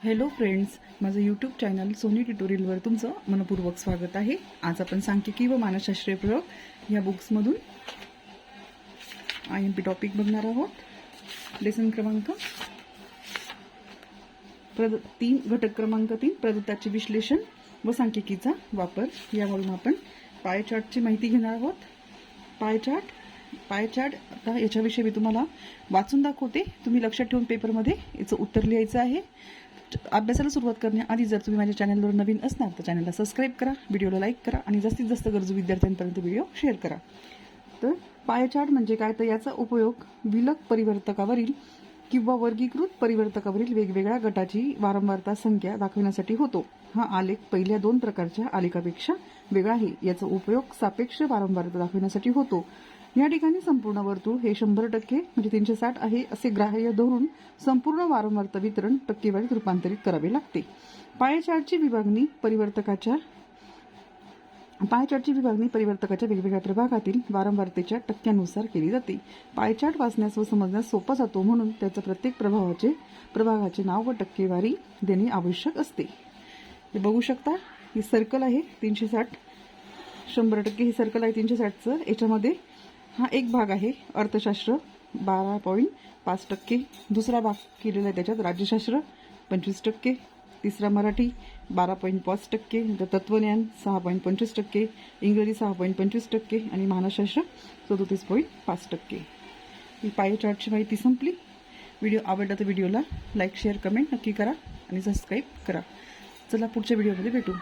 Hello friends, माझं YouTube channel Sony ट्युटोरियलवर तुमचं मनपूर्वक स्वागत आहे। आज आपण सांख्यिकी व मानसशास्त्रीय प्रयोग या बुक्समधून IMP टॉपिक बघणार आहोत। लेसन क्रमांक 3 घटक क्रमांक 3 प्रदत्ताचे विश्लेषण व सांख्यिकीचा वापर यावरून आपण पाय चार्टची माहिती घेणार आहोत। पाय चार्ट आता याच्याविषयी मी तुम्हाला वाचून दाखवते, तुम्ही लक्षात ठेवून पेपरमध्ये याचं उत्तर लिहायचं आहे। अभ्यासाला सुरुवात करण्याआधी जर तुम्ही माझ्या चॅनलवर नवीन असणार तर चॅनलला सबस्क्राइब करा, व्हिडिओला लाईक करा आणि जास्तीत जास्त गरजू विद्यार्थ्यांपर्यंत व्हिडिओ शेअर करा। तर पाय चार्ट म्हणजे काय, तर याचा उपयोग विलग परिवर्तकावरील किंवा वर्गीकृत परिवर्तकावरील वेगवेगळ्या गटाची वारंवारता संख्या दाखवण्यासाठी होतो। हा आलेख पहिल्या दोन प्रकारच्या आलेखापेक्षा वेगळा आहे। याचा उपयोग सापेक्ष वारंवारता दाखवण्यासाठी होतो। या ठिकाणी संपूर्ण वर्तुळ हे 100% म्हणजे 360 आहे असे ग्राह्य धरून संपूर्ण वारंवारता वितरण टक्केवारीत रूपांतरित करावे लागते। पाय चार्टची विभागणी परिवर्तकाच्या वेगवेगळ्या प्रभागातील वारंवारतेच्या टक्क्यानुसार केली जाते। पाय चार्ट वाचण्यास व समजण्यास सोपा जातो, म्हणून त्याच्या प्रत्येक प्रभागाचे नाव व टक्केवारी देणे आवश्यक असते। हे बघू शकता, ही सर्कल आहे 360, 100% ही सर्कल आहे 360चं। याच्यामध्ये हा एक भाग आहे अर्थशास्त्र 12.5%, दुसरा भाग केलेला आहे त्याच्यात राज्यशास्त्र 25%, तिसरा मराठी 12.5%, तत्वज्ञान 6.25%, इंग्रजी 6.25% आणि मानसशास्त्र 37.5%। ही पाय चार्टची माहिती संपली। व्हिडिओ आवडला तर व्हिडिओला लाईक शेअर कमेंट नक्की करा आणि सबस्क्राईब करा। चला पुढच्या व्हिडिओमध्ये भेटू।